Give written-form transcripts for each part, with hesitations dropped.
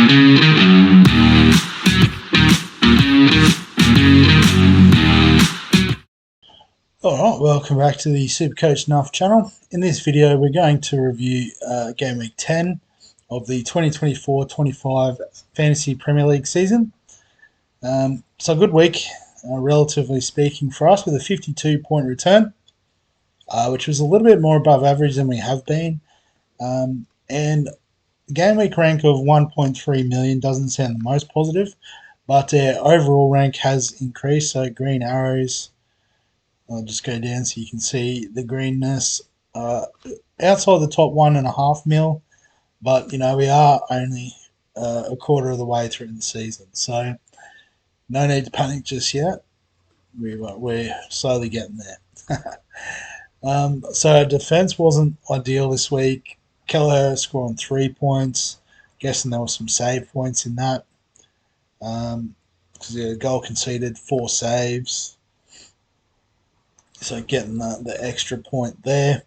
Alright, welcome back to the Supercoach Nuff channel. In this video we're going to review game week 10 of the 2024-25 Fantasy Premier League season. So a good week, relatively speaking for us, with a 52-point return, which was a little bit more above average than we have been. And game week rank of 1.3 million doesn't sound the most positive, but our overall rank has increased, so green arrows. I'll just go down so you can see the greenness outside the top 1.5 mil, but you know we are only a quarter of the way through the season, so no need to panic just yet. We're slowly getting there. So our defense wasn't ideal this week. Kelleher scoring 3 points. Guessing there were some save points in that. Because the goal conceded, 4 saves. So getting the extra point there.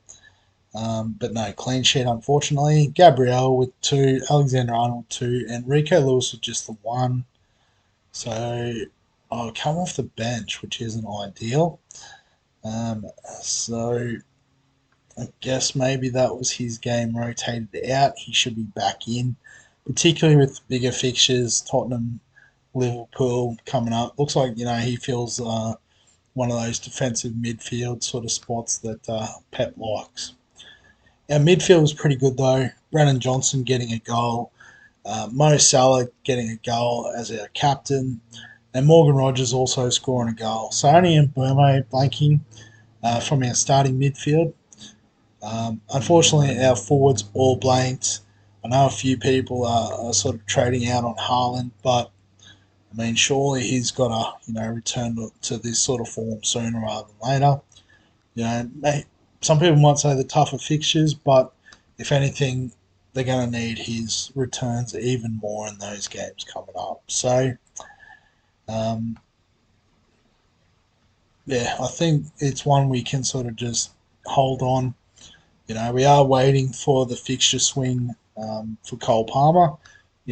But no clean sheet, unfortunately. Gabriel with 2, Alexander Arnold 2, and Rico Lewis with just the 1. So I'll come off the bench, which isn't ideal. So I guess maybe that was his game rotated out. He should be back in, particularly with bigger fixtures, Tottenham, Liverpool coming up. Looks like, you know, he feels one of those defensive midfield sort of spots that Pep likes. Our midfield was pretty good though. Brennan Johnson getting a goal, Mo Salah getting a goal as our captain, and Morgan Rogers also scoring a goal. So only Mbeumo blanking from our starting midfield. Unfortunately, our forwards all blanked. I know a few people are sort of trading out on Haaland, but I mean, surely he's got to, return to this sort of form sooner rather than later. Some people might say the tougher fixtures, but if anything, they're going to need his returns even more in those games coming up. So, yeah, I think it's one we can sort of just hold on. We are waiting for the fixture swing for Cole Palmer.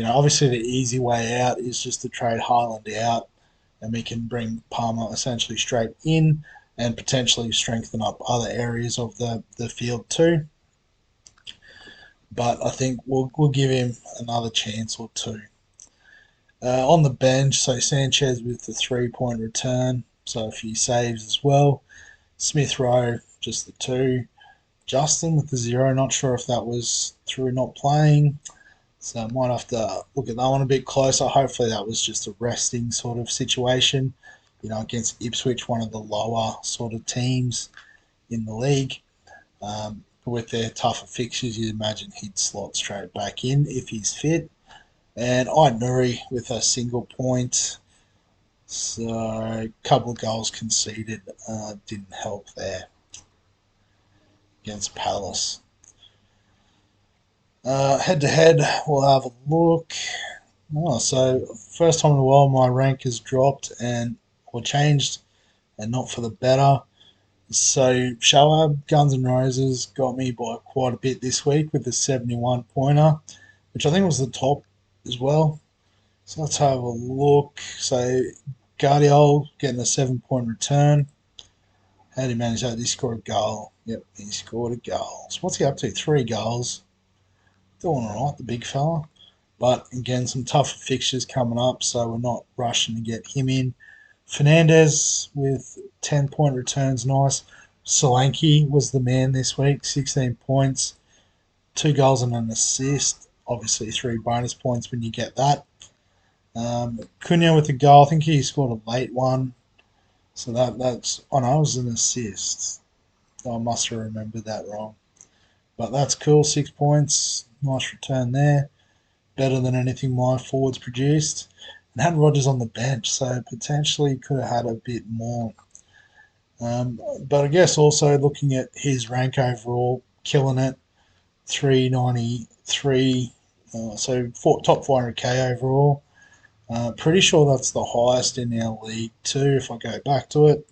Obviously the easy way out is just to trade Haaland out, and we can bring Palmer essentially straight in and potentially strengthen up other areas of the field too. But I think we'll give him another chance or two. On the bench, so Sanchez with the 3-point return, so a few saves as well. Smith Rowe, just the 2. Justin with the 0, not sure if that was through not playing. So I might have to look at that one a bit closer. Hopefully that was just a resting sort of situation, against Ipswich, one of the lower sort of teams in the league. With their tougher fixtures, you'd imagine he'd slot straight back in if he's fit. And Nuri with a single point. So a couple of goals conceded didn't help there against Palace. Head to head, we'll have a look. So first time in a while my rank has dropped or changed, and not for the better. So Shoaib, Guns N' Roses got me by quite a bit this week with the 71 pointer, which I think was the top as well. So let's have a look. So Guardiola getting a 7-point return. How did he manage that? Did he score a goal? Yep, he scored a goal. So what's he up to? 3 goals. Doing all right, the big fella. But again, some tougher fixtures coming up, so we're not rushing to get him in. Fernandez with 10-point returns, nice. Solanke was the man this week, 16 points, 2 goals and an assist. Obviously 3 bonus points when you get that. Cunha with a goal, I think he scored a late one. So that's, it was an assist. I must have remembered that wrong. But that's cool, 6 points. Nice return there. Better than anything my forwards produced. And had Rodgers on the bench, so potentially could have had a bit more. But I guess also looking at his rank overall, killing it, 393. So top 400k overall. Pretty sure that's the highest in our league too, if I go back to it.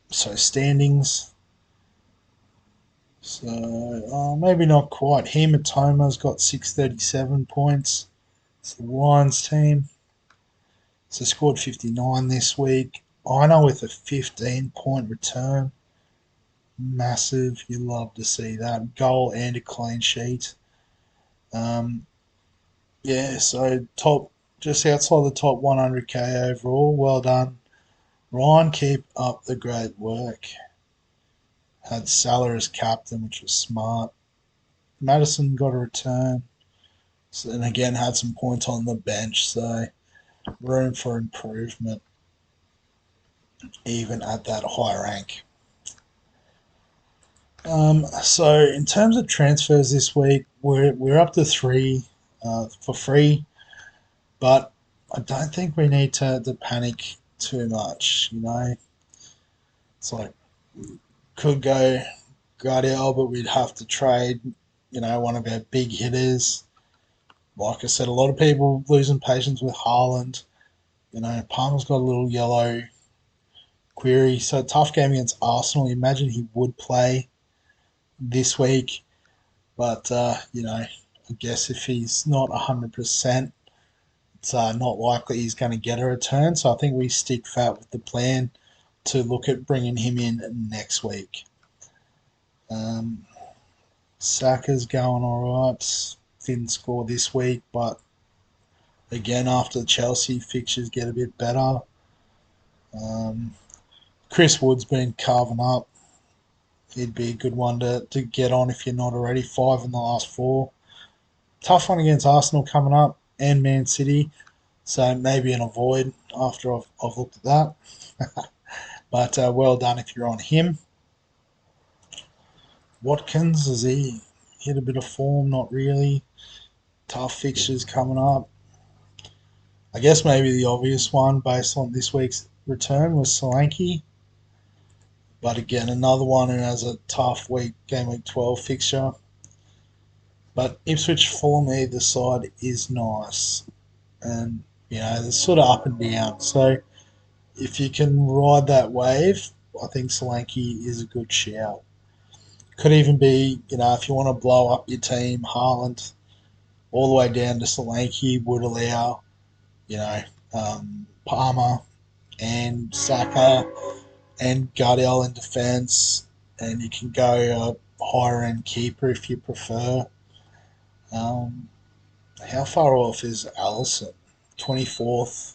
So standings. So maybe not quite. Hematoma's got 637 points. It's the Lions team. So scored 59 this week. Ina with a 15-point return. Massive. You love to see that. Goal and a clean sheet. Um, yeah, so top, just outside the top 100k overall. Well done. Ryan, keep up the great work. Had Salah as captain, which was smart. Madison got a return. So, and again, had some points on the bench. So room for improvement, even at that high rank. So in terms of transfers this week, we're up to three for free, but I don't think we need to panic too much. It's like could go Guardiola, but we'd have to trade. One of our big hitters. Like I said, a lot of people losing patience with Haaland. Palmer's got a little yellow query, so tough game against Arsenal. Imagine he would play this week. But, I guess if he's not 100%, it's not likely he's going to get a return. So I think we stick fat with the plan to look at bringing him in next week. Saka's going all right. Didn't score this week, but again, after the Chelsea fixtures get a bit better. Chris Wood's been carving up. He'd be a good one to get on if you're not already. 5 in the last 4. Tough one against Arsenal coming up and Man City. So maybe an avoid after I've looked at that. But well done if you're on him. Watkins, has he hit a bit of form? Not really. Tough fixtures coming up. I guess maybe the obvious one based on this week's return was Solanke. But again, another one who has a tough game week 12 fixture. But Ipswich Fulham either side is nice. And, they're sort of up and down. So if you can ride that wave, I think Solanke is a good shout. Could even be, if you want to blow up your team, Haaland all the way down to Solanke would allow, Palmer and Saka and Gardell in defence, and you can go a higher end keeper if you prefer. Um, how far off is Allison? 24th.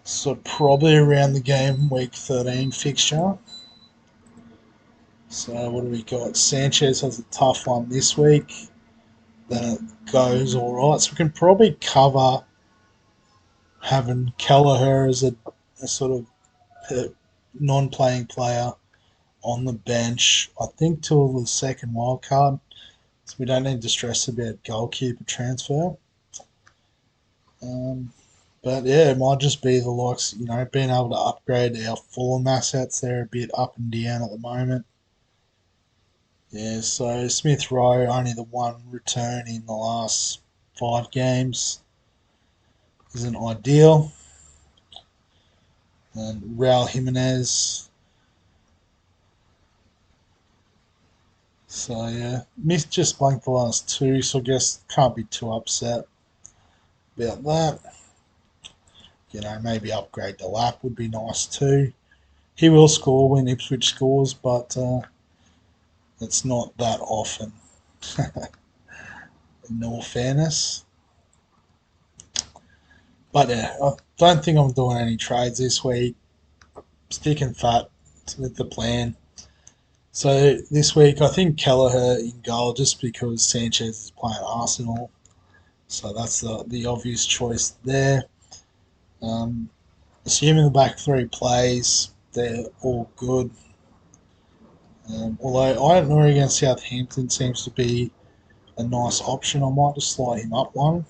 So probably around the game week 13 fixture. So what do we got? Sanchez has a tough one this week. Then it goes all right. So we can probably cover having Kelleher as a sort of non-playing player on the bench. I think till the second wild card, so we don't need to stress about goalkeeper transfer. But yeah, it might just be the likes, being able to upgrade our Fulham assets. They're a bit up and down at the moment. Yeah, so Smith Rowe only the one return in the last 5 games isn't ideal. And Raul Jimenez. So yeah, missed just blanked the last 2, so I guess can't be too upset about that. Maybe upgrade the lap would be nice too. He will score when Ipswich scores, but it's not that often. In all fairness. But yeah, I don't think I'm doing any trades this week. Sticking fat with the plan. So this week, I think Kelleher in goal just because Sanchez is playing Arsenal. So that's the obvious choice there. Assuming the back 3 plays, they're all good. Although I don't know against Southampton seems to be a nice option, I might just slide him up one.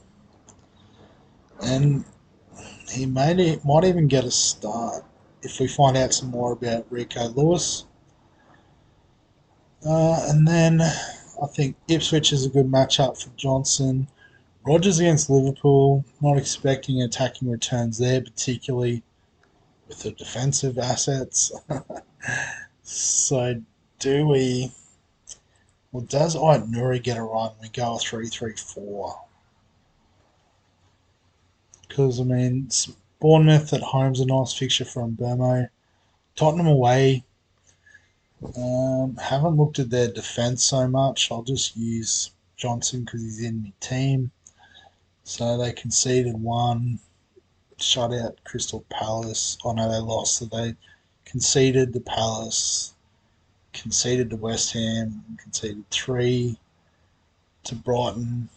And he might even get a start if we find out some more about Rico Lewis. And then I think Ipswich is a good matchup for Johnson. Rodgers against Liverpool, not expecting attacking returns there, particularly with the defensive assets. So do we Well, does Nuri get a run? We go 3-3-4. Because, I mean, Bournemouth at home's a nice fixture from Burmo. Tottenham away. Haven't looked at their defence so much. I'll just use Johnson because he's in my team. So they conceded one, shut out Crystal Palace. Oh no, they lost. So they conceded to Palace, conceded to West Ham, conceded 3 to Brighton.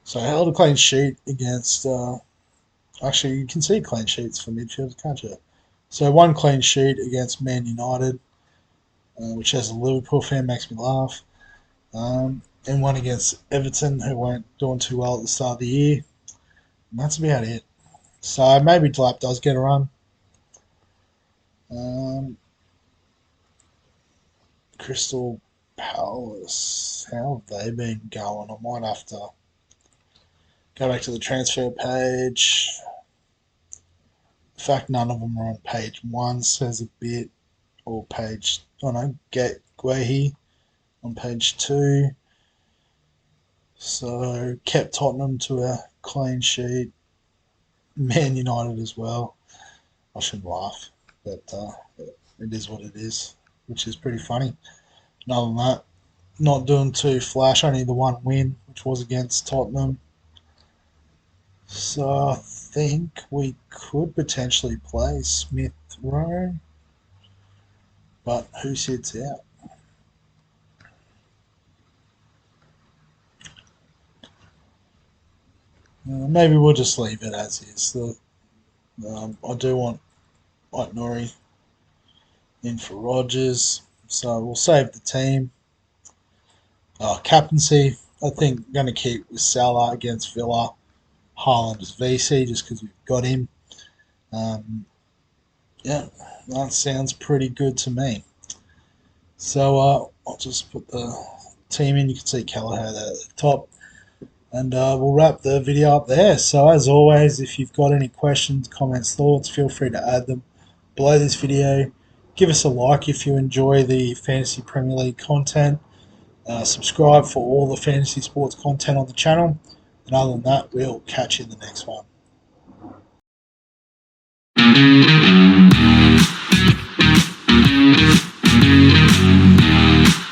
So I held a clean sheet against. Actually, you can see clean sheets for midfielders, can't you? So one clean sheet against Man United, which as a Liverpool fan makes me laugh. And one against Everton, who weren't doing too well at the start of the year. And that's about it. So maybe Delap does get a run. Um, Crystal Palace, how have they been going? I might have to go back to the transfer page. The fact none of them are on page 1 says a bit, or page, oh no, get Guehi on page 2. So kept Tottenham to a clean sheet. Man United as well. I shouldn't laugh, but it is what it is, which is pretty funny. And other than that, not doing too flash, only the one win, which was against Tottenham. So I think we could potentially play Smith Rowe, but who sits out? Maybe we'll just leave it as is. I do want Nori in for Rogers, so we'll save the team. Captaincy, I think going to keep with Salah against Villa. Haaland as VC just because we've got him. Um, yeah, that sounds pretty good to me. So I'll just put the team in. You can see Callagher there at the top. And we'll wrap the video up there. So as always, if you've got any questions, comments, thoughts, feel free to add them below this video. Give us a like if you enjoy the Fantasy Premier League content. Subscribe for all the fantasy sports content on the channel. And other than that, we'll catch you in the next one.